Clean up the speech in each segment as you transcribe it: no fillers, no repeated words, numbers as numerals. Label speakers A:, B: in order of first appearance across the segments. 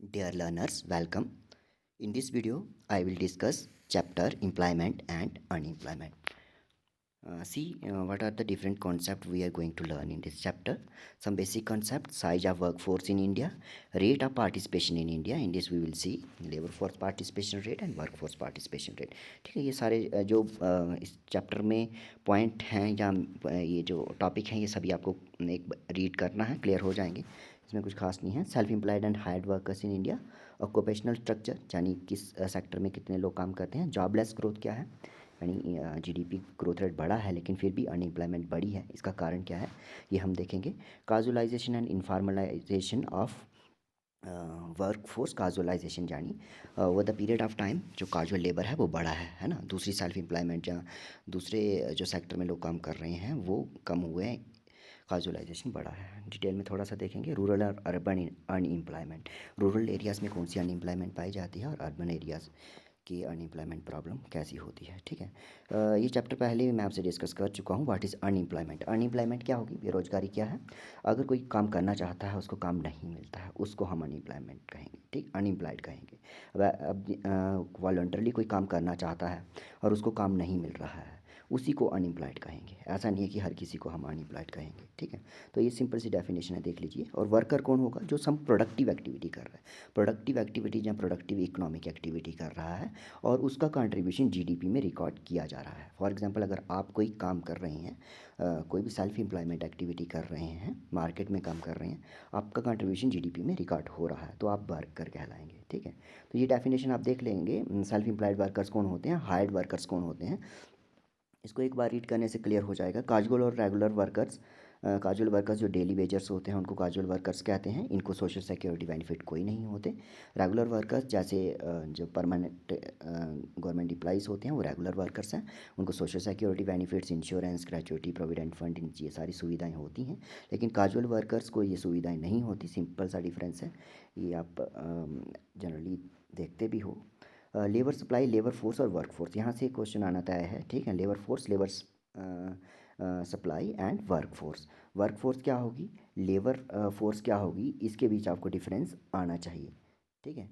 A: Dear learners, welcome. In this video, I will discuss chapter employment and unemployment. See what are the different concepts we are going to learn in this chapter. Some basic concepts: size of workforce in India, rate of participation in India. In this we will see labor force participation rate and workforce participation rate. ठीक है, ये सारे जो इस chapter में point हैं या ये जो टॉपिक हैं ये सभी आपको एक रीड करना है, क्लियर हो जाएंगे। इसमें कुछ खास नहीं है। Self employed and hired workers in India, occupational structure यानी किस सेक्टर में कितने लोग काम करते हैं, जॉबलेस ग्रोथ क्या है यानी जीडीपी ग्रोथ रेट बढ़ा है लेकिन फिर भी अनएम्प्लॉयमेंट बढ़ी है, इसका कारण क्या है ये हम देखेंगे। Casualization and informalization of work force. Casualization यानी वो द पीरियड ऑफ टाइम जो काजुअल लेबर है वो बढ़ा है ना। दूसरी सेल्फ एम्प्लॉयमेंट या दूसरे जो सेक्टर में लोग काम कर रहे हैं वो कम हुए हैं, काजुलाइजेशन बढ़ा है। डिटेल में थोड़ा सा देखेंगे। रूरल और अर्बन अनएम्प्लॉयमेंट, रूरल एरियाज़ में कौन सी अनएम्प्लॉयमेंट पाई जाती है और अर्बन एरियाज़ की अनएम्प्लॉयमेंट प्रॉब्लम कैसी होती है। ठीक है, ये चैप्टर पहले भी मैं आपसे डिस्कस कर चुका हूँ। What is unemployment. अनएम्प्लॉयमेंट क्या होगी, बेरोजगारी क्या है। अगर कोई काम करना चाहता है उसको काम नहीं मिलता है उसको हम अनएम्प्लॉयमेंट कहेंगे, ठीक, अनएम्प्लॉयड कहेंगे। अब वॉलंटरली कोई काम करना चाहता है और उसको काम नहीं मिल रहा है उसी को अनएम्प्लॉयड कहेंगे। ऐसा नहीं है कि हर किसी को हम अनएम्प्लॉयड कहेंगे, ठीक है। तो ये सिंपल सी डेफिनेशन है, देख लीजिए। और वर्कर कौन होगा, जो सम प्रोडक्टिव एक्टिविटी कर रहा है, प्रोडक्टिव एक्टिविटी या प्रोडक्टिव इकोनॉमिक एक्टिविटी कर रहा है और उसका कंट्रीब्यूशन जीडीपी में रिकॉर्ड किया जा रहा है। फॉर एग्जांपल, अगर आप कोई काम कर रहे हैं, कोई भी सेल्फ एम्प्लॉयमेंट एक्टिविटी कर रहे हैं, मार्केट में काम कर रहे हैं, आपका कंट्रीब्यूशन जीडीपी में रिकॉर्ड हो रहा है तो आप वर्कर कहलाएंगे, ठीक है। तो ये डेफिनेशन आप देख लेंगे। सेल्फ एम्प्लॉयड वर्कर्स कौन होते हैं, हायर्ड वर्कर्स कौन होते हैं, इसको एक बार रीड करने से क्लियर हो जाएगा। काजुअल और रेगुलर वर्कर्स, काजुअल वर्कर्स जो डेली वेजर्स होते हैं उनको काजुअल वर्कर्स कहते हैं, इनको सोशल सिक्योरिटी बेनिफिट कोई नहीं होते। रेगुलर वर्कर्स जैसे जो परमानेंट गवर्नमेंट एम्प्लॉइज़ होते हैं वो रेगुलर वर्कर्स हैं, उनको social security benefits, insurance, gratuity, provident fund, ये सारी सुविधाएं होती हैं। लेकिन काजुअल वर्कर्स को ये सुविधाएं नहीं होती, सिंपल सा डिफरेंस है, ये आप जनरली देखते भी हो। लेबर सप्लाई, लेबर फोर्स और वर्क फोर्स, यहाँ से क्वेश्चन आना तय है, ठीक है। Labour force, labour supply and work force. Work force क्या होगी, लेबर फोर्स क्या होगी, इसके बीच आपको डिफरेंस आना चाहिए, ठीक है।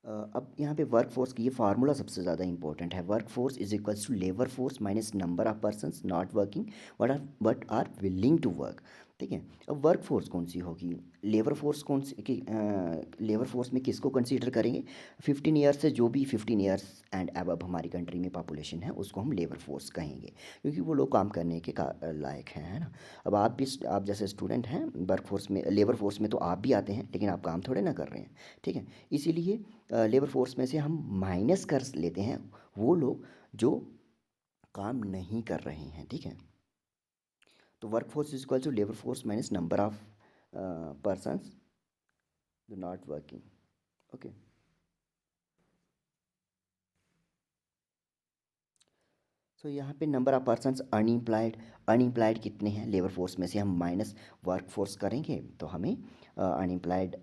A: अब यहाँ पे वर्क फोर्स की ये फार्मूला सबसे ज़्यादा इंपॉर्टेंट है। Work force is equals to labour force minus number of persons not working but are willing to work, ठीक है। अब वर्क फोर्स कौन सी होगी, लेबर फोर्स कौन सी की, लेबर फोर्स में किसको कंसीडर करेंगे, 15 ईयर्स से जो भी 15 ईयर्स एंड अबव हमारी कंट्री में पॉपुलेशन है उसको हम लेबर फोर्स कहेंगे, क्योंकि वो लोग काम करने के लायक हैं, है ना। अब आप जैसे स्टूडेंट हैं वर्क फोर्स में, लेबर फोर्स में तो आप भी आते हैं लेकिन आप काम थोड़े ना कर रहे हैं, ठीक है। इसीलिए लेबर फोर्स में से हम माइनस कर लेते हैं वो लोग जो काम नहीं कर रहे हैं, ठीक है। तो work force is equal to labour force minus number of persons not working, okay. So यहाँ पे number of persons unemployed, unemployed कितने हैं, लेबर फोर्स में से हम माइनस वर्क फोर्स करेंगे तो हमें अनएम्प्लॉयड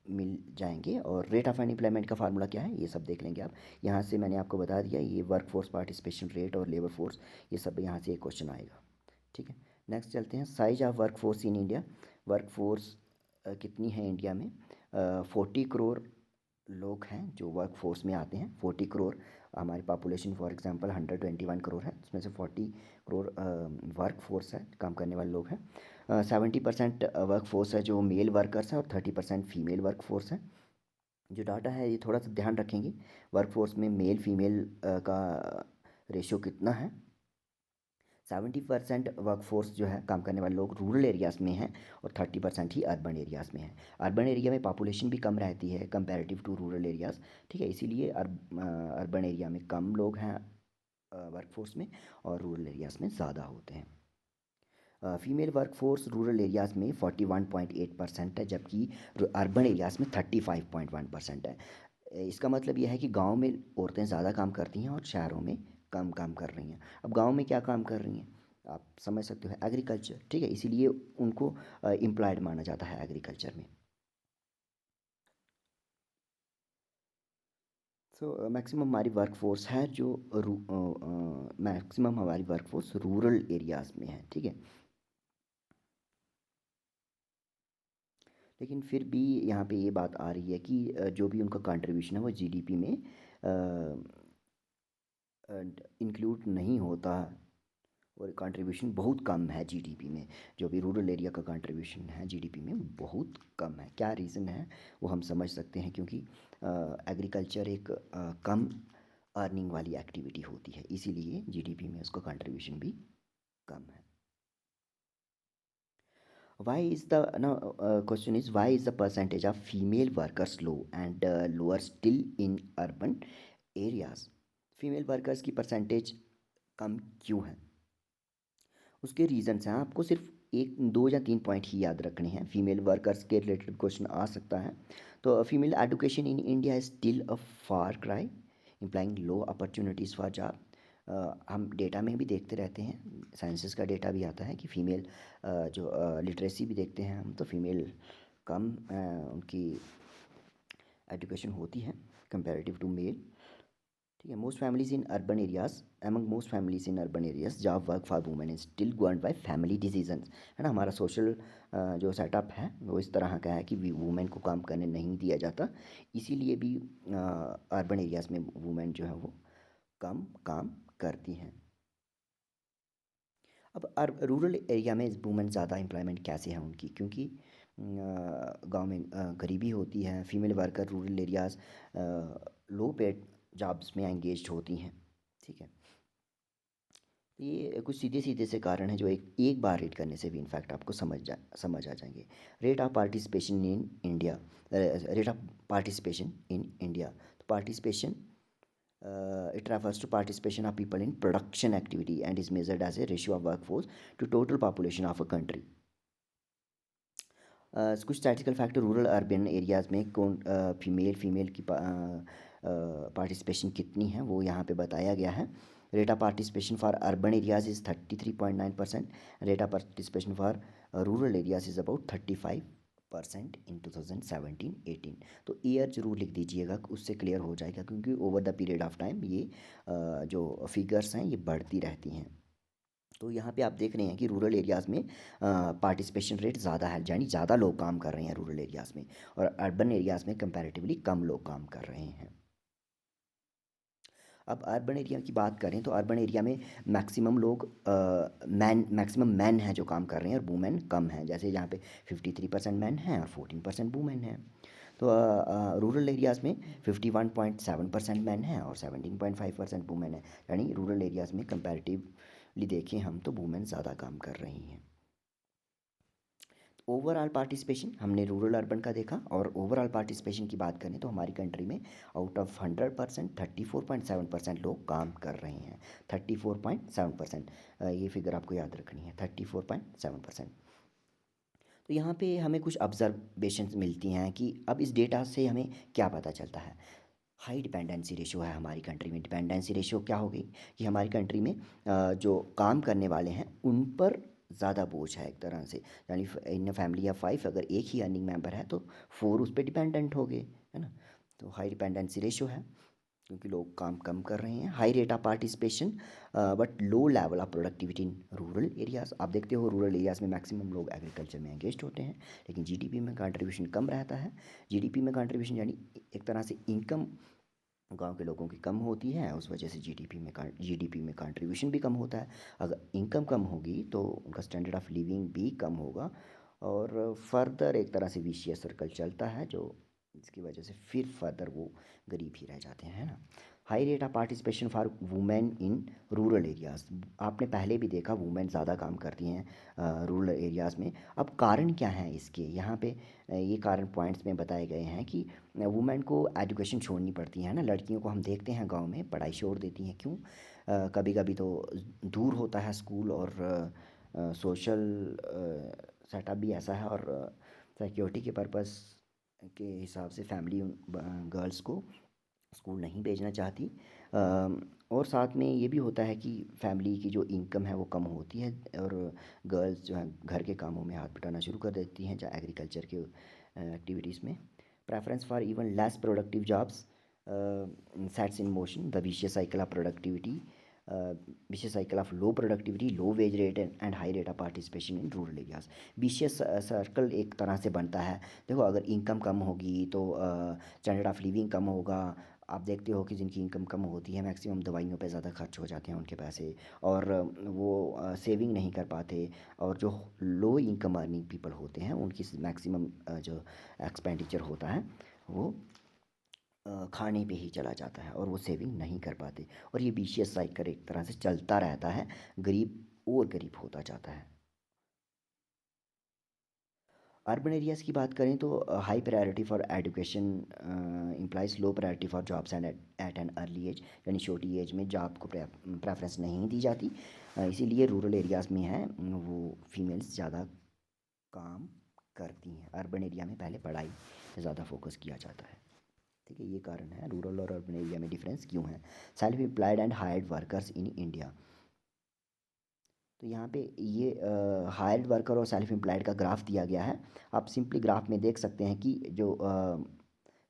A: मिल जाएंगे। और रेट ऑफ अनएम्प्लॉयमेंट का फार्मूला क्या है ये सब देख लेंगे आप। यहाँ से मैंने आपको बता दिया, ये वर्क फोर्स पार्टिसिपेशन रेट और लेबर फोर्स, ये सब यहाँ से एक क्वेश्चन आएगा, ठीक है। नेक्स्ट चलते हैं, size of work force in India. Work force कितनी है इंडिया में, 40 करोड़ लोग हैं जो वर्क फोर्स में आते हैं। 40 करोड़, हमारी पॉपुलेशन फॉर एग्जांपल 121 करोड़ है, उसमें से 40 करोड़ वर्क फोर्स है, काम करने वाले लोग हैं। 70% वर्क फोर्स है जो मेल वर्कर्स है और 30% फीमेल वर्क फोर्स है। जो डाटा है ये थोड़ा सा ध्यान रखेंगे, वर्क फोर्स में मेल फीमेल का रेशियो कितना है। 70% वर्कफोर्स जो है काम करने वाले लोग रूरल एरियाज़ में हैं और 30% ही अर्बन एरियाज़ में है। अर्बन एरिया में पॉपुलेशन भी कम रहती है कंपैरेटिव टू रूरल एरियाज़, ठीक है, इसीलिए अर्बन एरिया में कम लोग हैं वर्कफोर्स में और रूरल एरियाज़ में ज़्यादा होते हैं। फीमेल वर्कफोर्स रूरल एरियाज़ में 41.8% है जबकि अर्बन एरियाज़ में 35.1% है। इसका मतलब यह है कि गांव में औरतें ज़्यादा काम करती हैं और शहरों में कम काम कर रही हैं। अब गांव में क्या काम कर रही हैं आप समझ सकते हो, एग्रीकल्चर, ठीक है, इसीलिए उनको एम्प्लॉयड माना जाता है एग्रीकल्चर में। सो मैक्सिमम हमारी वर्कफोर्स है जो मैक्सिमम हमारी वर्कफोर्स रूरल एरियाज़ में है, ठीक है। लेकिन फिर भी यहाँ पे ये बात आ रही है कि जो भी उनका कंट्रीब्यूशन है वो जीडीपी में इंक्लूड नहीं होता, और कंट्रीब्यूशन बहुत कम है जीडीपी में। जो भी रूरल एरिया का कंट्रीब्यूशन है जीडीपी में बहुत कम है। क्या रीज़न है वो हम समझ सकते हैं, क्योंकि एग्रीकल्चर एक कम अर्निंग वाली एक्टिविटी होती है, इसीलिए जीडीपी में उसका कंट्रीब्यूशन भी कम है। Why is the now question is, why is the percentage of female workers low and lower still in urban areas? Female workers की परसेंटेज कम क्यों है? उसके रीजंस हैं, आपको सिर्फ एक दो या तीन पॉइंट ही याद रखने हैं। फीमेल वर्कर्स के रिलेटेड क्वेश्चन आ सकता है। तो female education in India is still a far cry implying low opportunities for job. हम डेटा में भी देखते रहते हैं, साइंसेस का डेटा भी आता है कि फ़ीमेल जो लिटरेसी भी देखते हैं हम, तो फीमेल कम उनकी एजुकेशन होती है कंपैरेटिव टू मेल। ठीक है। Most families in urban areas, among most families in urban areas job work for women is still govern by family decisions. है ना, हमारा सोशल जो सेटअप है वो इस तरह का है कि वुमेन को काम करने नहीं दिया जाता, इसीलिए भी अर्बन एरियाज में वुमेन जो है वो कम काम करती हैं। अब रूरल एरिया में वुमेन ज़्यादा एम्प्लॉयमेंट कैसे है उनकी, क्योंकि गांव में गरीबी होती है। फीमेल वर्कर रूरल एरियाज लो पेड जॉब्स में एंगेज होती हैं। ठीक है। ये कुछ सीधे सीधे से कारण हैं जो एक एक बार रीड करने से भी इनफैक्ट आपको समझ आ जाएंगे। Rate of participation in India, rate of participation in India. तो participation, it refers to participation of people in production activity and is measured as a ratio of workforce to total population of a country. कुछ statistical factor rural urban areas में कौन female की participation कितनी है वो यहाँ पे बताया गया है। Rate of participation for urban areas is 33.9%। Rate of participation for rural areas is about 35% इन 2017-18। तो ईयर जरूर लिख दीजिएगा, उससे क्लियर हो जाएगा, क्योंकि over the period of time ये जो फिगर्स हैं ये बढ़ती रहती हैं। तो यहाँ पे आप देख रहे हैं कि रूरल एरियाज़ में पार्टिसिपेशन रेट ज़्यादा है, यानी ज़्यादा लोग काम कर रहे हैं रूरल एरियाज़ में, और अर्बन एरियाज़ में कंपैरेटिवली कम लोग काम कर रहे हैं। अब अर्बन एरिया की बात करें तो अर्बन एरिया में मैक्सिमम लोग मैक्सिमम मैन हैं जो काम कर रहे हैं, और वुमेन कम हैं। जैसे यहाँ पे 53% मैन हैं और 14% वुमेन हैं। तो रूरल एरियाज़ में 51.7% मैन हैं और 17.5% वुमेन है, यानी रूरल एरियाज़ में कंपैरेटिवली देखें हम तो वुमेन ज़्यादा काम कर रही हैं। ओवरऑल पार्टिसिपेशन हमने रूरल अर्बन का देखा, और ओवरऑल पार्टिसिपेशन की बात करें तो हमारी कंट्री में आउट ऑफ 100% 34.7% लोग काम कर रहे हैं। 34.7%, ये फिगर आपको याद रखनी है, 34.7%। तो यहाँ पे हमें कुछ ऑब्जर्वेशंस मिलती हैं कि अब इस डेटा से हमें क्या पता चलता है। हाई डिपेंडेंसी रेशो है हमारी कंट्री में। डिपेंडेंसी रेशो क्या हो गई कि हमारी कंट्री में जो काम करने वाले हैं उन पर ज़्यादा बोझ है एक तरह से, यानी इन फैमिली ऑफ 5 अगर एक ही अर्निंग मेंबर है तो 4 उस पर डिपेंडेंट हो गए, है ना। तो हाई डिपेंडेंसी रेशो है क्योंकि लोग काम कम कर रहे हैं। High rate of participation but low level of productivity in rural areas. आप देखते हो रूरल एरियाज़ में मैक्सिमम लोग एग्रीकल्चर में एंगेज होते हैं, लेकिन जीडीपी में कंट्रीब्यूशन कम रहता है। जीडीपी में कंट्रीब्यूशन यानी एक तरह से इनकम गांव के लोगों की कम होती है, उस वजह से जीडीपी में कंट्रीब्यूशन भी कम होता है। अगर इनकम कम होगी तो उनका स्टैंडर्ड ऑफ लिविंग भी कम होगा, और फर्दर एक तरह से विशियस सर्कल चलता है, जो जिसकी वजह से फिर फर्दर वो गरीब ही रह जाते हैं, है ना। High rate of participation for women in rural areas. आपने पहले भी देखा वुमेन ज़्यादा काम करती हैं रूरल एरियाज़ में। अब कारण क्या हैं इसके, यहाँ पे ये कारण पॉइंट्स में बताए गए हैं कि वुमेन को एजुकेशन छोड़नी पड़ती है ना। लड़कियों को हम देखते हैं गांव में पढ़ाई छोड़ देती हैं, क्यों? कभी कभी तो दूर होता है स्कूल, और सोशल सेटअप भी ऐसा है, और सिक्योरिटी के पर्पस के हिसाब से फैमिली गर्ल्स को स्कूल नहीं भेजना चाहती। और साथ में ये भी होता है कि फैमिली की जो इनकम है वो कम होती है, और गर्ल्स जो है घर के कामों में हाथ बटाना शुरू कर देती हैं, चाहे एग्रीकल्चर के एक्टिविटीज़ में। preference for even less productive jobs sets in motion the vicious cycle of productivity vicious cycle of low productivity, low wage rate and high rate of participation in rural areas. Vicious circle एक तरह से बनता है। देखो, अगर income कम होगी तो standard of living कम होगा। आप देखते हो कि जिनकी इनकम कम होती है मैक्सिमम दवाइयों पे ज़्यादा खर्च हो जाते हैं उनके पैसे, और वो सेविंग नहीं कर पाते। और जो लो इनकम अर्निंग पीपल होते हैं उनकी मैक्सिमम जो एक्सपेंडिचर होता है वो खाने पे ही चला जाता है और वो सेविंग नहीं कर पाते। और ये विशियस साइकिल एक तरह से चलता रहता है, गरीब और गरीब होता जाता है। अर्बन एरियाज़ की बात करें तो high priority for education implies low priority for jobs and at an early age, यानी छोटी एज में जॉब को प्रेफरेंस नहीं दी जाती। इसीलिए रूरल एरियाज़ में है वो फीमेल्स ज़्यादा काम करती हैं। अर्बन एरिया में पहले पढ़ाई पे ज़्यादा फोकस किया जाता है। ठीक है, ये कारण है रूरल और अर्बन एरिया में डिफरेंस क्यों है। Self employed and hired workers in India. तो यहाँ पे ये हायर्ड वर्कर और सेल्फ एम्प्लॉयड का ग्राफ दिया गया है। आप सिंपली ग्राफ में देख सकते हैं कि जो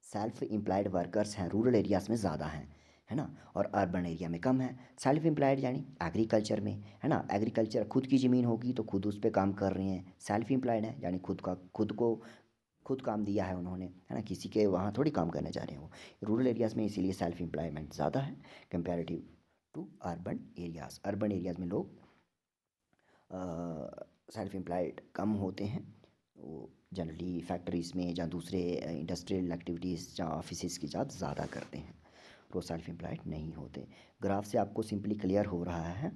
A: सेल्फ एम्प्लॉयड वर्कर्स हैं रूरल एरियाज़ में ज़्यादा हैं, है ना, और अर्बन एरिया में कम है। सेल्फ एम्प्लॉयड यानी एग्रीकल्चर में, है ना, एग्रीकल्चर खुद की ज़मीन होगी तो खुद उस पर काम कर रही हैं। सेल्फ एम्प्लॉयड है यानी खुद काम दिया है उन्होंने, है ना, किसी के वहाँ थोड़ी काम करने जा रहे हैं वो। रूरल एरियाज़ में इसीलिए सेल्फ एम्प्लॉयमेंट ज़्यादा है comparative to urban areas. Urban areas में लोग सेल्फ एम्प्लॉयड कम होते हैं। वो जनरली फैक्ट्रीज़ में या दूसरे इंडस्ट्रियल एक्टिविटीज़ या ऑफिसेज़ की जॉब ज़्यादा करते हैं, वो सेल्फ एम्प्लॉयड नहीं होते। ग्राफ से आपको सिंपली क्लियर हो रहा है,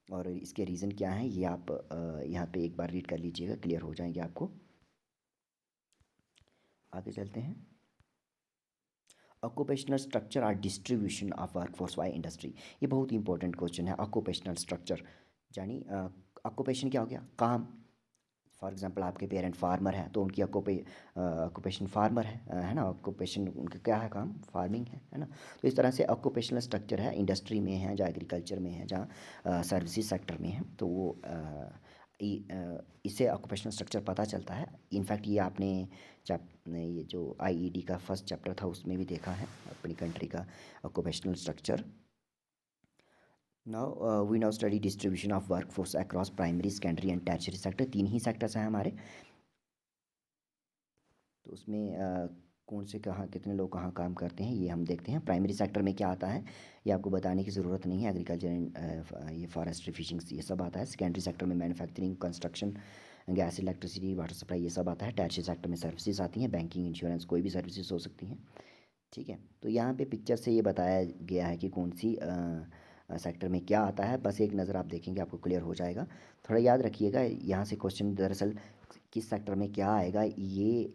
A: और इसके रीज़न क्या हैं ये आप यहाँ पे एक बार रीड कर लीजिएगा, क्लियर हो जाएंगे आपको। आगे चलते हैं। ऑक्यूपेशनल स्ट्रक्चर और distribution of workforce by industry. ये बहुत ही इंपॉर्टेंट क्वेश्चन है। ऑक्यूपेशनल स्ट्रक्चर यानी ऑक्यूपेशन क्या हो गया, काम। फॉर एग्जांपल आपके पेरेंट फार्मर हैं तो उनकी ऑक्यूपेशन फार्मर है ना, ऑक्यूपेशन उनका क्या है, काम फार्मिंग है ना। तो इस तरह से ऑक्यूपेशनल स्ट्रक्चर है, इंडस्ट्री में है, जहाँ एग्रीकल्चर में है, जहाँ सर्विसेज सेक्टर में है, तो वो इससे ऑक्यूपेशनल स्ट्रक्चर पता चलता है। इनफैक्ट ये आपने ये जो आईईडी का फर्स्ट चैप्टर था उसमें भी देखा है अपनी कंट्री का occupational structure. Now we now study distribution of work force across primary, secondary and tertiary sector. तीन ही सेक्टर्स हैं हमारे, तो उसमें कौन से कहाँ कितने लोग कहाँ काम करते हैं ये हम देखते हैं। प्राइमरी सेक्टर में क्या आता है ये आपको बताने की ज़रूरत नहीं है, एग्रीकल्चर एंड ये फॉरेस्ट्री, फिशिंग ये सब आता है। सेकेंडरी सेक्टर में manufacturing, construction, gas, electricity, water supply ये सब आता है। टर्शियरी सेक्टर में सर्विसेज आती हैं, बैंकिंग, इंश्योरेंस, कोई भी सर्विसेज हो सकती हैं। ठीक है, तो यहाँ पे पिक्चर से ये बताया गया है कि कौन सी सेक्टर में क्या आता है। बस एक नज़र आप देखेंगे आपको क्लियर हो जाएगा। थोड़ा याद रखिएगा, यहाँ से क्वेश्चन दरअसल किस सेक्टर में क्या आएगा ये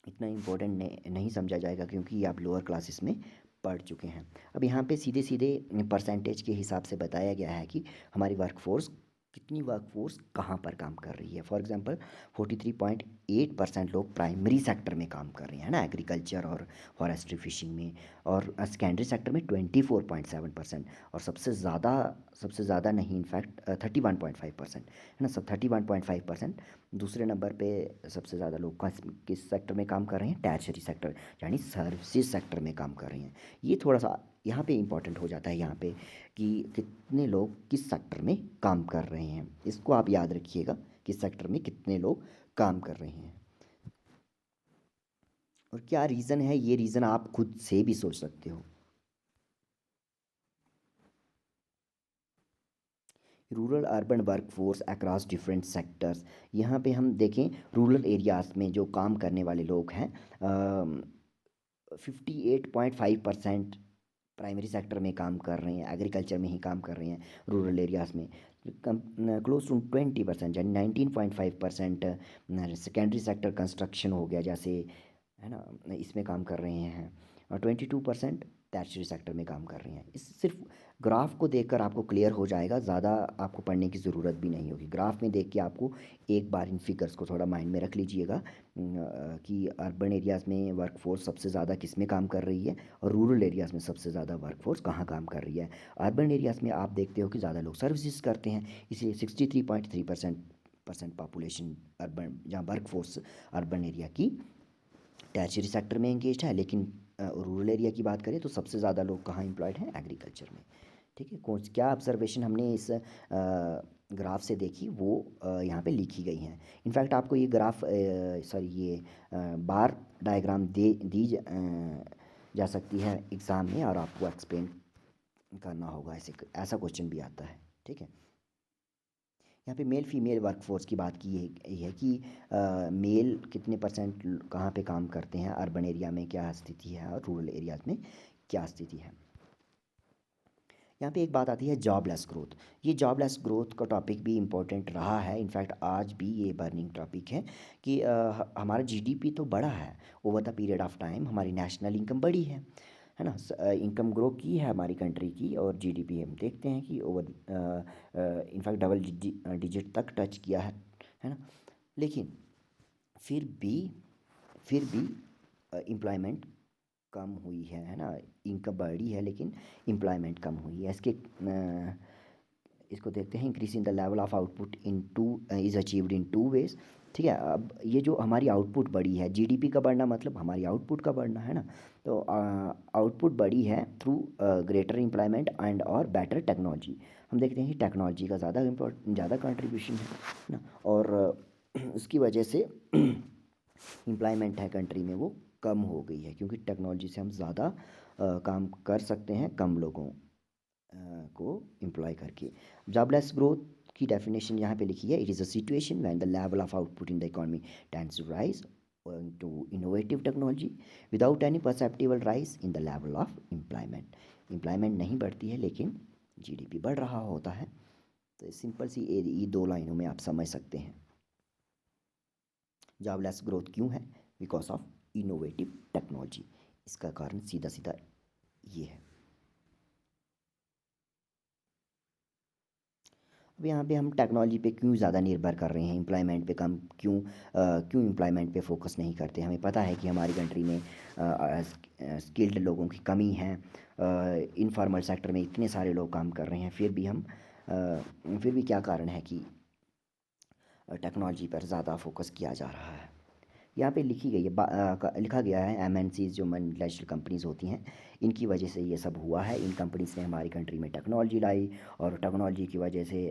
A: इतना इम्पोर्टेंट नहीं समझा जाएगा, क्योंकि ये आप लोअर क्लासेस में पढ़ चुके हैं। अब यहाँ पे सीधे सीधे परसेंटेज के हिसाब से बताया गया है कि हमारी वर्कफोर्स कितनी वर्कफोर्स कहाँ पर काम कर रही है। फॉर एग्जांपल 43.8% लोग प्राइमरी सेक्टर में काम कर रहे हैं ना, एग्रीकल्चर और फॉरेस्ट्री, फिशिंग में। और सेकेंडरी सेक्टर में 24.7%। और सबसे ज़्यादा नहीं, इनफैक्ट 31.5% है ना, सब 31.5%। दूसरे नंबर पे सबसे ज़्यादा लोग किस सेक्टर में काम कर रहे हैं, टर्शियरी सेक्टर यानी सर्विसेज सेक्टर में काम कर रहे हैं। ये थोड़ा सा यहाँ पे इम्पॉर्टेंट हो जाता है यहाँ पे कि कितने लोग किस सेक्टर में काम कर रहे हैं, इसको आप याद रखिएगा, किस सेक्टर में कितने लोग काम कर रहे हैं और क्या रीज़न है। ये रीज़न आप खुद से भी सोच सकते हो। Rural urban workforce across different sectors. यहाँ पे हम देखें रूरल एरियाज़ में जो काम करने वाले लोग हैं 58.5% प्राइमरी सेक्टर में काम कर रहे हैं, एग्रीकल्चर में ही काम कर रहे हैं रूरल एरियाज़ में। क्लोज टू 20% यानी 19.5% सेकेंडरी सेक्टर कंस्ट्रक्शन हो गया जैसे, है ना, इसमें काम कर रहे हैं। और 22% टर्शियरी सेक्टर में काम कर रही हैं। इस सिर्फ ग्राफ को देखकर आपको क्लियर हो जाएगा, ज़्यादा आपको पढ़ने की ज़रूरत भी नहीं होगी। ग्राफ में देख के आपको एक बार इन फिगर्स को थोड़ा माइंड में रख लीजिएगा कि अर्बन एरियाज़ में वर्कफोर्स सबसे ज़्यादा किस में काम कर रही है और रूरल एरियाज़ में सबसे ज़्यादा वर्कफोर्स कहाँ काम कर रही है। अर्बन एरियाज़ में आप देखते हो कि ज़्यादा लोग सर्विसेज करते हैं, इसलिए 63.3% पॉपुलेशन अर्बन, जहाँ वर्कफोर्स अर्बन एरिया की टर्शियरी सेक्टर में एंगेज है। लेकिन रूरल एरिया की बात करें तो सबसे ज़्यादा लोग कहाँ एम्प्लॉयड हैं, एग्रीकल्चर में। ठीक है, कौन क्या ऑब्जर्वेशन हमने इस ग्राफ से देखी वो यहाँ पे लिखी गई हैं। इनफैक्ट आपको ये ग्राफ सॉरी ये बार डायग्राम जा सकती है एग्ज़ाम में, और आपको एक्सप्लेन करना होगा, ऐसा क्वेश्चन भी आता है। ठीक है, यहाँ पे मेल फीमेल वर्कफोर्स की बात की है कि मेल कितने परसेंट कहाँ पे काम करते हैं, अर्बन एरिया में क्या स्थिति है और रूरल एरियाज में क्या स्थिति है। यहाँ पे एक बात आती है जॉबलेस ग्रोथ। ये जॉबलेस ग्रोथ का टॉपिक भी इम्पोर्टेंट रहा है, इनफैक्ट आज भी ये बर्निंग टॉपिक है कि हमारा जीडीपी तो बढ़ा है over the period of time, हमारी नेशनल इनकम बढ़ी है ना, इनकम ग्रो की है हमारी कंट्री की, और जीडीपी हम देखते हैं कि ओवर इनफैक्ट डबल डिजिट तक टच किया है ना। लेकिन फिर भी एम्प्लॉयमेंट कम हुई है ना, इनकम बढ़ी है लेकिन एम्प्लॉयमेंट कम हुई है। इसको देखते हैं, increase in the level of output in two is achieved in two ways. ठीक है, अब ये जो हमारी आउटपुट बढ़ी है, जीडीपी का बढ़ना मतलब हमारी आउटपुट का बढ़ना है ना, तो आउटपुट बढ़ी है थ्रू ग्रेटर एम्प्लॉयमेंट एंड और बेटर टेक्नोलॉजी। हम देखते हैं कि टेक्नोलॉजी का ज़्यादा कंट्रीब्यूशन है ना, और उसकी वजह से एम्प्लॉयमेंट है कंट्री में वो कम हो गई है, क्योंकि टेक्नोलॉजी से हम ज़्यादा काम कर सकते हैं कम लोगों को एम्प्लॉय करके। जॉबलेस ग्रोथ की डेफिनेशन यहाँ पे लिखी है, it is a situation when the level of output in the economy tends to rise to innovative technology without any perceptible rise in the level of employment. Employment नहीं बढ़ती है लेकिन GDP बढ़ रहा होता है। तो सिंपल सी ये दो लाइनों में आप समझ सकते हैं जॉबलेस ग्रोथ क्यों है, बिकॉज ऑफ इनोवेटिव टेक्नोलॉजी। इसका कारण सीधा सीधा ये है। अब यहाँ पे हम टेक्नोलॉजी पे क्यों ज़्यादा निर्भर कर रहे हैं, एम्प्लॉयमेंट पे कम क्यों एम्प्लॉयमेंट पे फोकस नहीं करते। हमें पता है कि हमारी कंट्री में स्किल्ड लोगों की कमी है, इनफॉर्मल सेक्टर में इतने सारे लोग काम कर रहे हैं, फिर भी क्या कारण है कि टेक्नोलॉजी पर ज़्यादा फोकस किया जा रहा है। यहाँ पे लिखा गया है एमएनसीज जो मल्टीनेशनल कंपनीज़ होती हैं, इनकी वजह से ये सब हुआ है। इन कंपनीज़ ने हमारी कंट्री में टेक्नोलॉजी लाई, और टेक्नोलॉजी की वजह से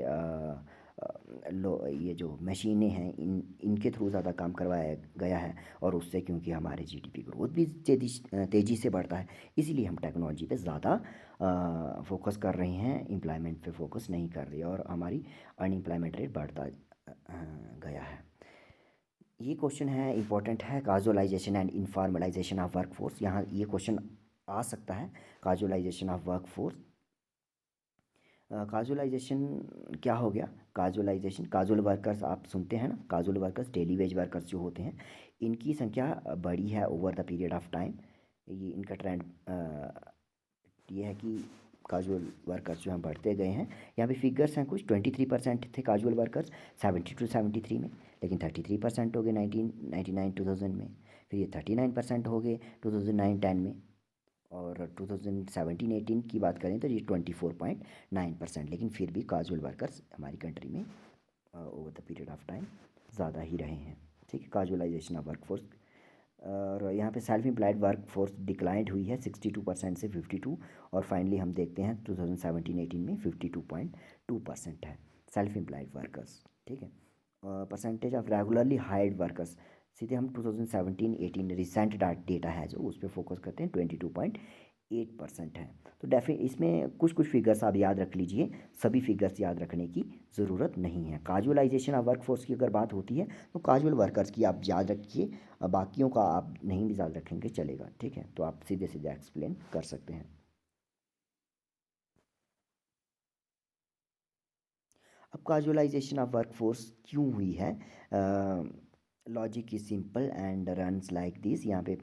A: ये जो मशीनें हैं इनके थ्रू ज़्यादा काम करवाया गया है, और उससे क्योंकि हमारे जीडीपी ग्रोथ भी तेज़ी से बढ़ता है, इसीलिए हम टेक्नोलॉजी पे ज़्यादा फोकस कर रहे हैं, एम्प्लॉयमेंट पे फोकस नहीं कर रहे, और हमारी अनएम्प्लॉयमेंट रेट बढ़ता गया है। ये क्वेश्चन है, इंपॉर्टेंट है, काजुअलाइजेशन एंड इनफॉर्मलाइजेशन ऑफ वर्कफोर्स। यहाँ ये क्वेश्चन आ सकता है, काजुअलाइजेशन ऑफ वर्कफोर्स। काजुअलाइजेशन क्या हो गया, काजुअल वर्कर्स आप सुनते हैं ना, casual workers daily veg workers जो होते हैं, इनकी संख्या बढ़ी है over the period of time. ये इनका ट्रेंड ये है कि काजुअल वर्कर्स जो हैं बढ़ते गए हैं। यहाँ पे फिगर्स हैं कुछ, 23% थे काजुअल वर्कर्स 72-73 में, लेकिन 33% हो गए 1999-2000 में, फिर ये 39% हो गए 2009-10 में, और 2017-18 की बात करें तो ये 24.9%। लेकिन फिर भी काजुअल वर्कर्स हमारी कंट्री में over the period of time ज़्यादा ही रहे हैं। ठीक है, काजुअलाइजेशन ऑफ वर्कफोर्स। और यहाँ पे self employed work force declined हुई है 62% से 52, और फाइनली हम देखते हैं 2017-18 में 52.2% है सेल्फ एम्प्लॉयड वर्कर्स। ठीक है, percentage of regularly hired workers, सीधे हम 2017-18 रिसेंट डेटा है जो उस पर फोकस करते हैं, 22.8% है। तो इसमें कुछ फिगर्स आप याद रख लीजिए, सभी फिगर्स याद रखने की ज़रूरत नहीं है। काजुअलाइजेशन ऑफ वर्कफोर्स की अगर बात होती है तो काजुअल वर्कर्स की आप याद रखिए, बाकियों का आप नहीं भी याद रखेंगे चलेगा। ठीक है, तो आप सीधे सीधे एक्सप्लेन कर सकते हैं। अब काजुअलाइजेशन ऑफ वर्कफोर्स क्यों हुई है, logic is simple and runs like this. यहाँ पे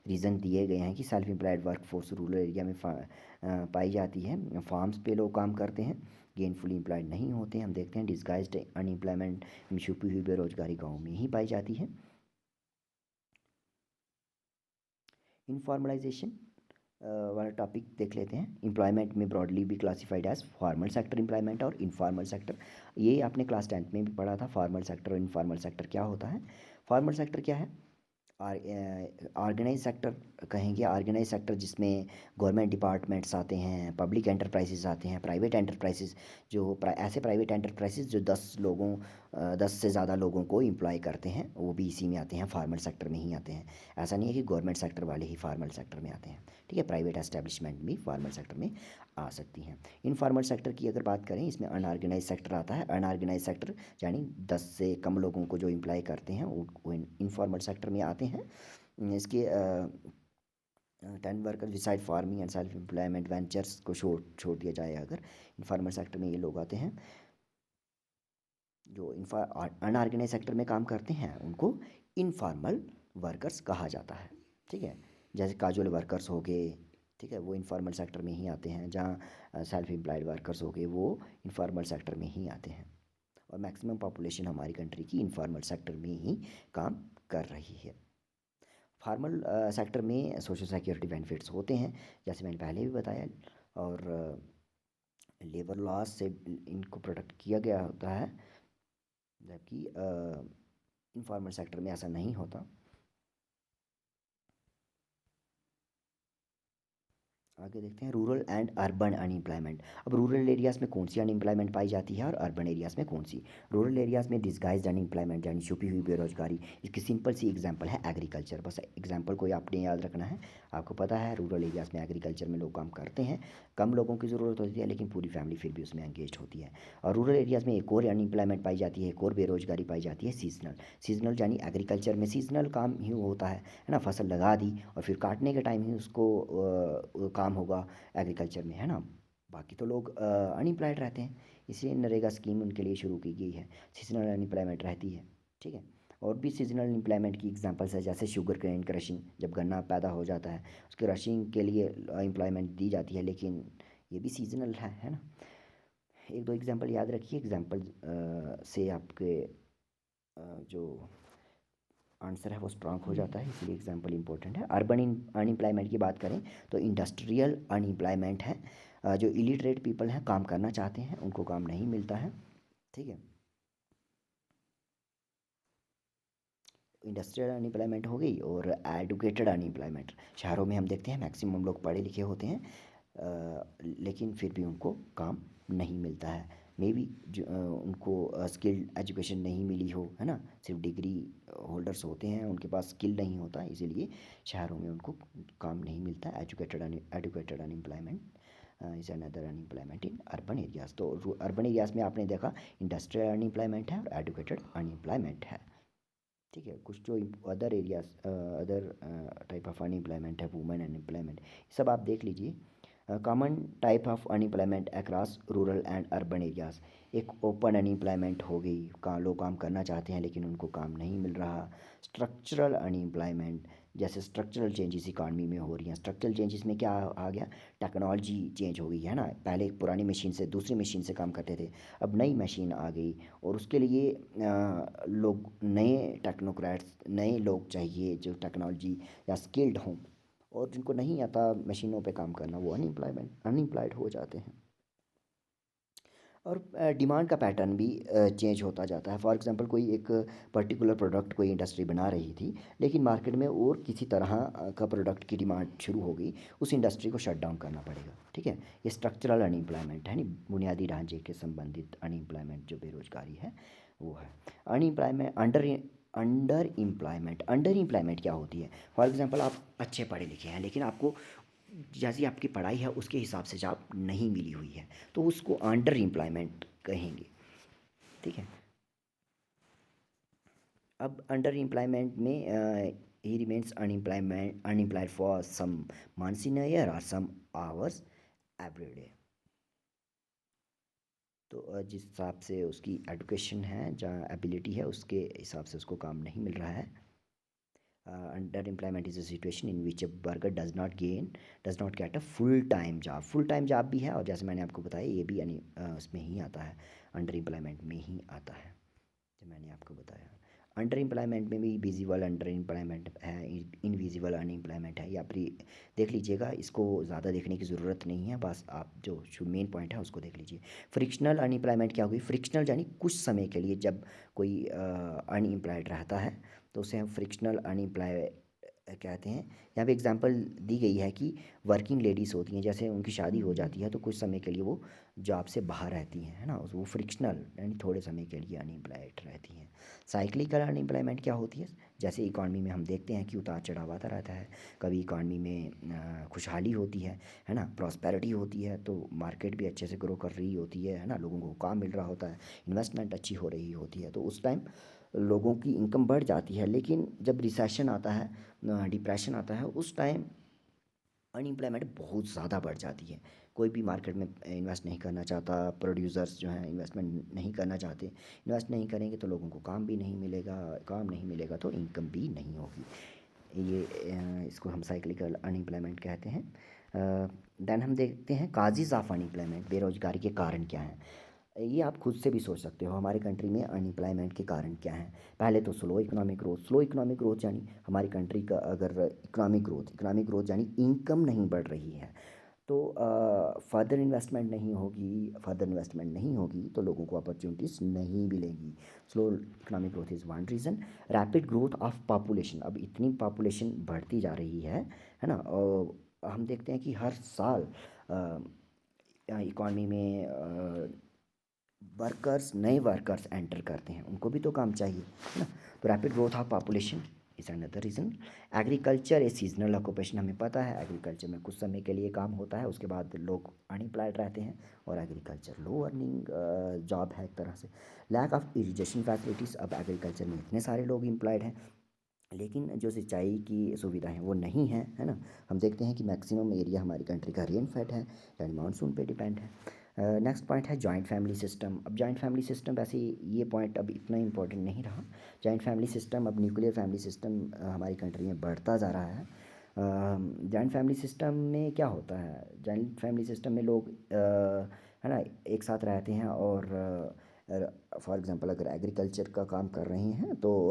A: रीज़न दिए गए हैं कि self employed workforce rural area में पाई जाती है, फार्म्स पे लोग काम करते हैं, गेनफुली एम्प्लॉयड नहीं होते हैं। हम देखते हैं डिस्गाइज्ड अनएम्प्लॉयमेंट में छुपी हुई बेरोजगारी गाँव में ही पाई जाती है। इनफॉर्मलाइजेशन वाला टॉपिक देख लेते हैं। एम्प्लॉयमेंट में ब्रॉडली भी classified as formal sector employment और इनफॉर्मल सेक्टर। ये आपने क्लास 10th में भी पढ़ा था, फॉर्मल सेक्टर और इनफॉर्मल सेक्टर क्या होता है। फॉर्मल सेक्टर क्या है, ऑर्गेनाइज सेक्टर कहेंगे, ऑर्गेनाइज सेक्टर जिसमें गवर्नमेंट डिपार्टमेंट्स आते हैं, पब्लिक एंटरप्राइजेज आते हैं, प्राइवेट एंटरप्राइजेज जो ऐसे प्राइवेट एंटरप्राइजेज जो 10 से ज़्यादा लोगों को एम्प्लॉय करते हैं, वो भी इसी में आते हैं, फार्मल सेक्टर में ही आते हैं। ऐसा नहीं है कि गवर्नमेंट सेक्टर वाले ही फार्मल सेक्टर में आते हैं, ठीक है। प्राइवेट एस्टेब्लिशमेंट भी फार्मल सेक्टर में आ सकती हैं। इनफॉर्मल सेक्टर की अगर बात करें, इसमें अनऑर्गेनाइज सेक्टर आता है। अनऑर्गेनाइज सेक्टर यानी 10 से कम लोगों को जो एम्प्लॉय करते हैं वो इनफॉर्मल सेक्टर में आते हैं। इसके 10 worker decide farming and self employment ventures को छोड़ दिया जाए अगर, इनफॉर्मल सेक्टर में ये लोग आते हैं। जो अनऑर्गेनाइज सेक्टर में काम करते हैं उनको इनफॉर्मल वर्कर्स कहा जाता है, ठीक है। जैसे काजुअल वर्कर्स हो गए, ठीक है, वो इनफॉर्मल सेक्टर में ही आते हैं। जहाँ सेल्फ एम्प्लॉयड वर्कर्स हो गए वो इनफॉर्मल सेक्टर में ही आते हैं। और मैक्सिमम पॉपुलेशन हमारी कंट्री की इनफॉर्मल सेक्टर में ही काम कर रही है। फॉर्मल सेक्टर में सोशल सिक्योरिटी बेनिफिट्स होते हैं, जैसे मैंने पहले भी बताया, और लेबर लॉस से इनको प्रोटेक्ट किया गया होता है, जबकि इनफॉर्मल सेक्टर में ऐसा नहीं होता। आगे देखते हैं रूरल एंड अर्बन अनएम्प्लॉयमेंट। अब रूरल एरियाज़ में कौन सी अनएम्प्लॉयमेंट पाई जाती है और अर्बन एरियाज़ में कौन सी। रूरल एरियाज़ में डिस्गाइज्ड अनएम्प्लॉयमेंट यानी छुपी हुई बेरोजगारी। इसकी सिंपल सी एग्जांपल है एग्रीकल्चर। बस एग्जांपल को आपने याद रखना है। आपको पता है रूरल एरियाज़ में एग्रीकल्चर में लोग काम करते हैं, कम लोगों की ज़रूरत होती है, लेकिन पूरी फैमिली फिर भी उसमें एंगेज होती है। और रूरल एरियाज़ में एक और अनएम्प्लॉयमेंट पाई जाती है, एक और बेरोजगारी पाई जाती है, सीजनल। सीजनल यानी एग्रीकल्चर में सीजनल काम ही होता है ना। फसल लगा दी और फिर काटने के टाइम ही उसको काम होगा एग्रीकल्चर में, है ना। बाकी तो लोग अनएम्प्लॉयड रहते हैं, इसलिए नरेगा स्कीम उनके लिए शुरू की गई है। सीजनल अनएम्प्लॉयमेंट रहती है, ठीक है। और भी सीजनल एम्प्लॉयमेंट की एग्जांपल्स है, जैसे शुगर केन क्रशिंग, जब गन्ना पैदा हो जाता है उसके क्रशिंग के लिए एम्प्लॉयमेंट दी जाती है, लेकिन ये भी सीजनल है ना। एक दो एग्जांपल याद रखिए, एग्जांपल से आपके जो आंसर है वो स्ट्रांग हो जाता है, इसलिए एग्जांपल इंपॉर्टेंट है। अर्बन अनएम्प्लॉयमेंट की बात करें तो इंडस्ट्रियल अनएम्प्लॉयमेंट है। जो इलिटरेट पीपल हैं, काम करना चाहते हैं, उनको काम नहीं मिलता है, ठीक है। इंडस्ट्रियल अनएम्प्लॉयमेंट हो गई। और एडुकेटेड अनएम्प्लॉयमेंट, शहरों में हम देखते हैं मैक्सिमम लोग पढ़े लिखे होते हैं, लेकिन फिर भी उनको काम नहीं मिलता है। मे बी जो उनको स्किल्ड एजुकेशन नहीं मिली हो, है ना। सिर्फ डिग्री होल्डर्स होते हैं, उनके पास स्किल नहीं होता, इसीलिए शहरों में उनको काम नहीं मिलता। Educated unemployment is another unemployment in urban areas. तो अर्बन एरियाज़ में आपने देखा इंडस्ट्रियल अनएम्प्लॉयमेंट है और एडुकेटेड अनएम्प्लॉयमेंट है, ठीक है। कुछ जो other areas other type of unemployment है, वुमेन अनएम्प्लॉयमेंट, सब आप देख लीजिए। Common type of unemployment across rural and urban areas. एक ओपन अनएम्प्लॉयमेंट हो गई, लोग काम करना चाहते हैं लेकिन उनको काम नहीं मिल रहा। स्ट्रक्चरल अनएम्प्लॉयमेंट, जैसे स्ट्रक्चरल चेंजेस इकानमी में हो रही हैं। स्ट्रक्चरल चेंजेस में क्या आ गया, टेक्नोलॉजी चेंज हो गई है ना। पहले एक पुरानी मशीन से दूसरी मशीन से काम करते थे, अब नई मशीन आ गई, और उसके लिए लोग नए टेक्नोक्रेट्स, नए लोग चाहिए जो टेक्नोलॉजी या स्किल्ड हों, और जिनको नहीं आता मशीनों पे काम करना, वो अनएम्प्लॉयड हो जाते हैं। और डिमांड का पैटर्न भी चेंज होता जाता है। फॉर एग्जांपल कोई एक पर्टिकुलर प्रोडक्ट कोई इंडस्ट्री बना रही थी, लेकिन मार्केट में और किसी तरह का प्रोडक्ट की डिमांड शुरू हो गई, उस इंडस्ट्री को शट डाउन करना पड़ेगा, ठीक है। ये स्ट्रक्चरल अनएम्प्लॉयमेंट है, नहीं बुनियादी ढांचे के संबंधित अनएम्प्लॉयमेंट जो बेरोजगारी है वो है। अनएम्प्लॉयमेंट अंडर एम्प्लॉयमेंट क्या होती है। फॉर एग्जांपल आप अच्छे पढ़े लिखे हैं, लेकिन आपको जैसी आपकी पढ़ाई है उसके हिसाब से जॉब नहीं मिली हुई है, तो उसको अंडर एम्प्लॉयमेंट कहेंगे, ठीक है। अब अंडर एम्प्लॉयमेंट में ही remains unemployed for some months in a year और सम आवर्स एवरी डे। तो जिस हिसाब से उसकी एडुकेशन है, जहाँ एबिलिटी है, उसके हिसाब से उसको काम नहीं मिल रहा है। Under employment is a situation in which a worker does not get a full time job भी है, और जैसे मैंने आपको बताया ये भी उसमें ही आता है, अंडर एम्प्लॉयमेंट में ही आता है, जो मैंने आपको बताया। अंडर एम्प्लॉयमेंट में भी विजिबल अंडर एम्प्लॉयमेंट है, इनविजिबल अनएम्प्लॉयमेंट है। या फिर देख लीजिएगा, इसको ज़्यादा देखने की ज़रूरत नहीं है, बस आप जो मेन पॉइंट है उसको देख लीजिए। फ्रिक्शनल अनएम्प्लॉयमेंट क्या हुई, फ्रिक्शनल यानी कुछ समय के लिए जब कोई अनएम्प्लॉयड रहता है, तो उसे हम फ्रिक्शनल अनएम्प्लॉय कहते हैं। यहाँ पे एग्जांपल दी गई है कि वर्किंग लेडीज़ होती हैं, जैसे उनकी शादी हो जाती है तो कुछ समय के लिए वो जॉब से बाहर रहती हैं, है ना, वो फ्रिक्शनल यानी थोड़े समय के लिए अनएम्प्लॉयड रहती हैं। साइक्लिकल अनएम्प्लॉयमेंट क्या होती है? जैसे इकॉनमी में हम देखते हैं कि उतार चढ़ाव आता रहता है। कभी इकॉनमी में खुशहाली होती है ना, प्रॉस्पेरिटी होती है, तो मार्केट भी अच्छे से ग्रो कर रही होती है ना, लोगों को काम मिल रहा होता है, इन्वेस्टमेंट अच्छी हो रही होती है, तो उस टाइम लोगों की इनकम बढ़ जाती है। लेकिन जब रिसेशन आता है, डिप्रेशन आता है, उस टाइम अनएम्प्लॉयमेंट बहुत ज़्यादा बढ़ जाती है। कोई भी मार्केट में इन्वेस्ट नहीं करना चाहता, प्रोड्यूसर्स जो हैं इन्वेस्टमेंट नहीं करना चाहते। इन्वेस्ट नहीं करेंगे तो लोगों को काम भी नहीं मिलेगा, काम नहीं मिलेगा तो इनकम भी नहीं होगी। ये इसको हम साइक्लिकल अनएम्प्लॉयमेंट कहते हैं। देन हम देखते हैं काजेज़ ऑफ अनएम्प्लॉयमेंट, बेरोजगारी के कारण क्या हैं। ये आप खुद से भी सोच सकते हो हमारे कंट्री में अनएम्प्लॉयमेंट के कारण क्या हैं। पहले तो स्लो इकोनॉमिक ग्रोथ यानी हमारी कंट्री का अगर इकोनॉमिक ग्रोथ यानी इनकम नहीं बढ़ रही है, तो फर्दर इन्वेस्टमेंट नहीं होगी तो लोगों को अपॉर्चुनिटीज़ नहीं मिलेंगी। Slow economic growth is one reason. Rapid growth of population, अब इतनी पॉपुलेशन बढ़ती जा रही है ना, और हम देखते हैं कि हर साल इकॉनमी में नए वर्कर्स एंटर करते हैं, उनको भी तो काम चाहिए, है ना। तो rapid growth of population is another reason. Agriculture a seasonal occupation, हमें पता है एग्रीकल्चर में कुछ समय के लिए काम होता है, उसके बाद लोग अनएम्प्लॉयड रहते हैं, और एग्रीकल्चर लो अर्निंग जॉब है एक तरह से। लैक ऑफ इरिगेशन फैसिलिटीज़, अब एग्रीकल्चर में इतने सारे लोग एम्प्लॉयड हैं लेकिन जो सिंचाई की सुविधा है वो नहीं है ना। हम देखते हैं कि मैक्सिमम एरिया हमारी कंट्री का रेन फेड है यानी मानसून पे डिपेंड है। नेक्स्ट पॉइंट है जॉइंट फैमिली सिस्टम। अब जॉइंट फैमिली सिस्टम वैसे ये पॉइंट अब इतना इम्पोर्टेंट नहीं रहा। जॉइंट फैमिली सिस्टम, अब न्यूक्लियर फैमिली सिस्टम हमारी कंट्री में बढ़ता जा रहा है। जॉइंट फैमिली सिस्टम में क्या होता है, जॉइंट फैमिली सिस्टम में लोग है ना एक साथ रहते हैं, और फॉर एग्ज़ाम्पल अगर एग्रीकल्चर का काम कर रहे हैं तो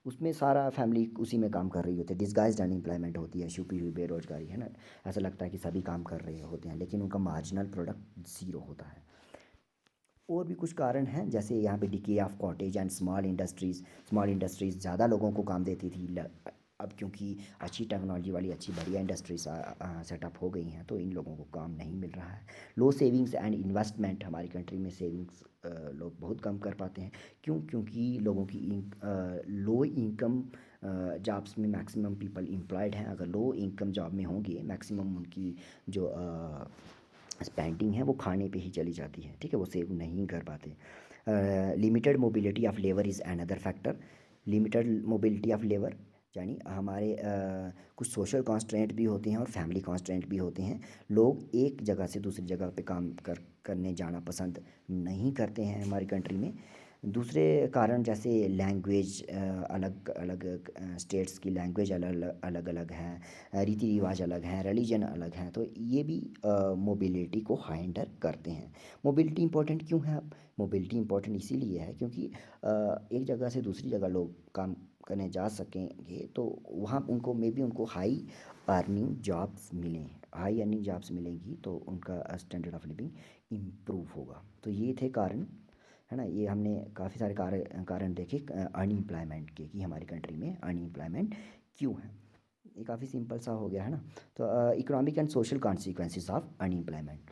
A: उसमें सारा फैमिली उसी में काम कर रही होती है। डिस्गाइज्ड अनएम्प्लॉयमेंट होती है, छुपी हुई बेरोजगारी, है ना। ऐसा लगता है कि सभी काम कर रहे होते हैं लेकिन उनका मार्जिनल प्रोडक्ट ज़ीरो होता है। और भी कुछ कारण हैं, जैसे यहाँ पे decay of cottage and small industries ज़्यादा लोगों को काम देती थी। अब क्योंकि अच्छी टेक्नोलॉजी वाली अच्छी बढ़िया इंडस्ट्रीज सेटअप हो गई हैं तो इन लोगों को काम नहीं मिल रहा है। लो सेविंग्स एंड इन्वेस्टमेंट, हमारी कंट्री में सेविंग्स लोग बहुत कम कर पाते हैं। क्योंकि लोगों की लो इनकम जॉब्स में मैक्सिमम पीपल एम्प्लॉयड हैं। अगर लो इनकम जॉब में होंगे मैक्सिमम उनकी जो स्पेंडिंग है वो खाने पे ही चली जाती है, ठीक है, वो सेव नहीं कर पाते। Limited mobility of labour is another factor. Limited mobility of labour यानी हमारे कुछ सोशल कॉन्स्ट्रेंट भी होते हैं और फैमिली कॉन्स्ट्रेंट भी होते हैं। लोग एक जगह से दूसरी जगह पे काम करने जाना पसंद नहीं करते हैं हमारी कंट्री में। दूसरे कारण जैसे लैंग्वेज, अलग अलग स्टेट्स की लैंग्वेज अलग अलग है, रीति रिवाज अलग हैं, रिलीजन अलग हैं, तो ये भी मोबिलिटी को हाइंडर करते हैं। मोबिलिटी इंपॉर्टेंट क्यों है? अब मोबिलिटी इंपॉर्टेंट इसीलिए है क्योंकि एक जगह से दूसरी जगह लोग काम करने जा सकेंगे तो वहाँ उनको उनको हाई अर्निंग जॉब्स मिलेंगी तो उनका स्टैंडर्ड ऑफ लिविंग इम्प्रूव होगा। तो ये थे कारण, है ना। ये हमने काफ़ी सारे कारण देखे अनएम्प्लॉयमेंट के कि हमारी कंट्री में अनएम्प्लॉयमेंट क्यों है। ये काफ़ी सिंपल सा हो गया, है ना। तो economic and social consequences of unemployment.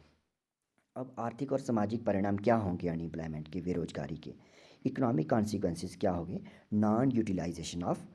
A: अब आर्थिक और सामाजिक परिणाम क्या होंगे अनएम्प्लॉयमेंट के, बेरोजगारी के। इकोनॉमिक कॉन्सिक्वेंसेस क्या होंगे? Non utilization of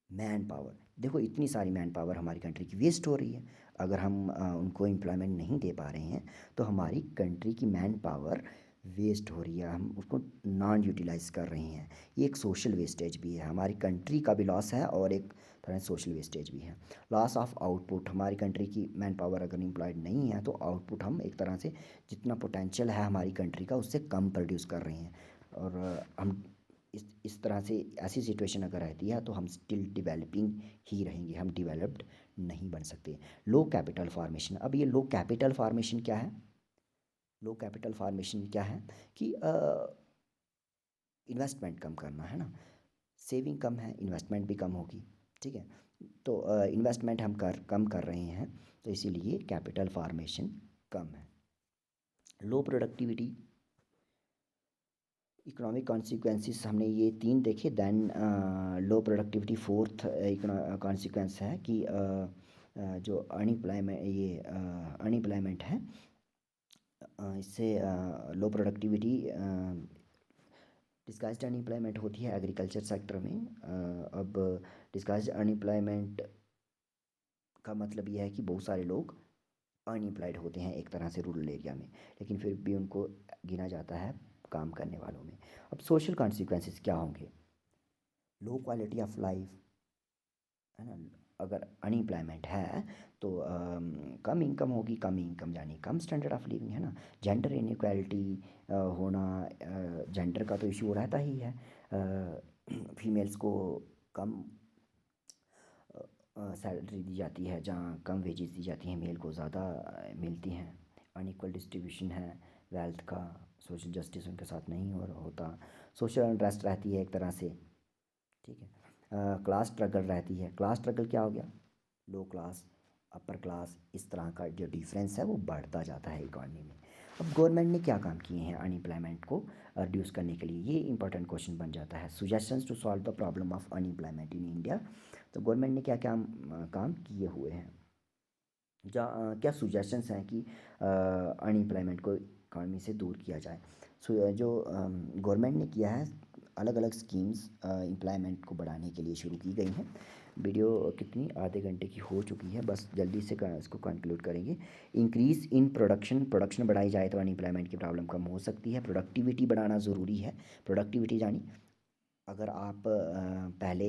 A: man power. देखो इतनी सारी मैन पावर हमारी कंट्री की वेस्ट हो रही है। अगर हम उनको एम्प्लॉयमेंट नहीं दे पा रहे हैं तो हमारी कंट्री की मैन पावर वेस्ट हो रही है, हम उसको नॉन यूटिलाइज कर रहे हैं। ये एक सोशल वेस्टेज भी है, हमारी कंट्री का भी लॉस है और एक तरह सोशल वेस्टेज भी है। लॉस ऑफ आउटपुट, हमारी कंट्री की मैन पावर अगर एम्प्लॉयड नहीं है तो आउटपुट हम एक तरह से जितना पोटेंशियल है हमारी कंट्री का उससे कम प्रोड्यूस कर रहे हैं। और हम इस तरह से ऐसी सिचुएशन अगर रहती है तो हम स्टिल डेवलपिंग ही रहेंगे, हम डेवलप्ड नहीं बन सकते। लो कैपिटल फॉर्मेशन, अब ये लो कैपिटल फॉर्मेशन क्या है? लो कैपिटल फॉर्मेशन क्या है कि इन्वेस्टमेंट कम करना, है ना। सेविंग कम है, इन्वेस्टमेंट भी कम होगी, ठीक है। तो इन्वेस्टमेंट हम कम कर रहे हैं तो इसीलिए कैपिटल फॉर्मेशन कम है। लो प्रोडक्टिविटी, इकोनॉमिक कॉन्सिक्वेंसेस हमने ये 3 देखे। Then low productivity fourth consequence है कि जो अनएम्प्लॉयमेंट है, इससे लो प्रोडक्टिविटी डिस्गाइज्ड अनएम्प्लॉयमेंट होती है एग्रीकल्चर सेक्टर में। अब डिस्गाइज्ड अनएम्प्लॉयमेंट का मतलब यह है कि बहुत सारे लोग अनएम्प्लॉयड होते हैं एक तरह से रूरल एरिया में, लेकिन फिर भी उनको गिना जाता है काम करने वालों में। अब सोशल कॉन्सिक्वेंसेस क्या होंगे? लो क्वालिटी ऑफ लाइफ, है ना। अगर अनएम्प्लॉयमेंट है तो कम इनकम होगी, कम इनकम यानी कम स्टैंडर्ड ऑफ लिविंग, है ना। जेंडर इनइक्वालिटी होना, जेंडर का तो इशू रहता ही है। फीमेल्स को कम सैलरी दी जाती है, जहाँ कम वेजेस दी जाती हैं, मेल को ज़्यादा मिलती हैं। अनइक्वल डिस्ट्रीब्यूशन है वेल्थ का, सोशल जस्टिस उनके साथ नहीं होता। सोशल अनरेस्ट रहती है एक तरह से, ठीक है। क्लास स्ट्रगल रहती है। क्लास स्ट्रगल क्या हो गया? लो क्लास, अपर क्लास, इस तरह का जो डिफरेंस है वो बढ़ता जाता है इकॉनमी में। अब गवर्नमेंट ने क्या काम किए हैं अनएम्प्लॉयमेंट को रिड्यूस करने के लिए, ये इंपॉर्टेंट क्वेश्चन बन जाता है। Suggestions to solve the problem of unemployment in India. तो गवर्नमेंट ने क्या क्या काम किए हुए हैं, क्या सुजेशंस हैं कि अनएम्प्लॉयमेंट को इकॉनमी से दूर किया जाए। सो जो गवर्नमेंट ने किया है, अलग अलग स्कीम्स एम्प्लॉयमेंट को बढ़ाने के लिए शुरू की गई हैं। वीडियो कितनी आधे घंटे की हो चुकी है, बस जल्दी से इसको कंक्लूड करेंगे। इंक्रीज़ इन प्रोडक्शन बढ़ाई जाए तो अनएम्प्लॉयमेंट की प्रॉब्लम कम हो सकती है। प्रोडक्टिविटी बढ़ाना ज़रूरी है। प्रोडक्टिविटी यानी अगर आप पहले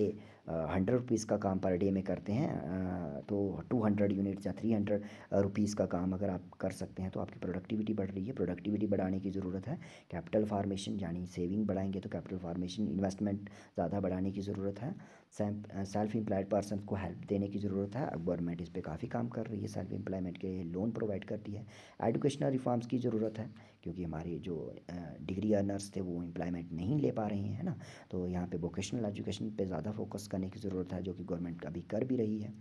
A: 100 रुपीज़ का काम पर डे में करते हैं, तो 200 यूनिट्स या 300 रुपीज़ का काम अगर आप कर सकते हैं तो आपकी प्रोडक्टिविटी बढ़ रही है। प्रोडक्टिविटी बढ़ाने की ज़रूरत है। कैपिटल फार्मेशन यानी सेविंग बढ़ाएंगे तो कैपिटल फार्मेशन इन्वेस्टमेंट ज़्यादा बढ़ाने की ज़रूरत है। सेल्फ एम्प्लॉयड पर्सन को हेल्प देने की ज़रूरत है। अब गवर्नमेंट इस पर काफ़ी काम कर रही है, सेल्फ एम्प्लॉयमेंट के लोन प्रोवाइड करती है। एजुकेशनल रिफॉर्म्स की ज़रूरत है, क्योंकि हमारे जो डिग्री अर्नर्स थे वो एम्प्लॉयमेंट नहीं ले पा रहे हैं, है ना। तो यहाँ पे वोकेशनल एजुकेशन पे ज़्यादा फोकस करने की ज़रूरत है, जो कि गवर्नमेंट अभी कर भी रही है।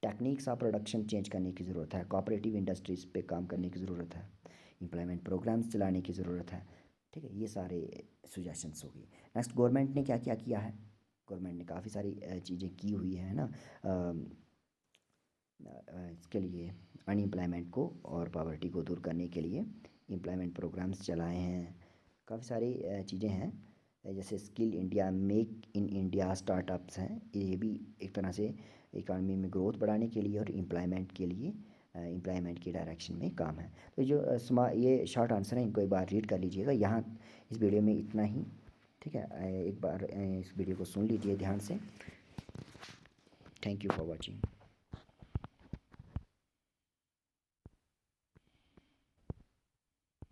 A: टेक्निक्स ऑफ प्रोडक्शन चेंज करने की ज़रूरत है। कोऑपरेटिव इंडस्ट्रीज़ पे काम करने की ज़रूरत है। एम्प्लॉयमेंट प्रोग्राम्स चलाने की ज़रूरत है, ठीक है। ये सारे सुजेशंस होगी। नेक्स्ट, गवर्नमेंट ने क्या क्या किया है? गवर्नमेंट ने काफ़ी सारी चीज़ें की हुई है ना, इसके लिए अनएम्प्लॉयमेंट को और पॉवर्टी को दूर करने के लिए एम्प्लॉयमेंट प्रोग्राम्स चलाए हैं। काफ़ी सारी चीज़ें हैं, जैसे skill India, make in India startups हैं। ये भी एक तरह से इकॉनमी में ग्रोथ बढ़ाने के लिए और एम्प्लॉयमेंट के लिए, एम्प्लॉयमेंट की डायरेक्शन में काम है। तो जो ये शॉर्ट आंसर है, इनको एक बार रीड कर लीजिएगा। यहाँ इस वीडियो में इतना ही, ठीक है। एक बार इस वीडियो को सुन लीजिए ध्यान से। Thank you for watching.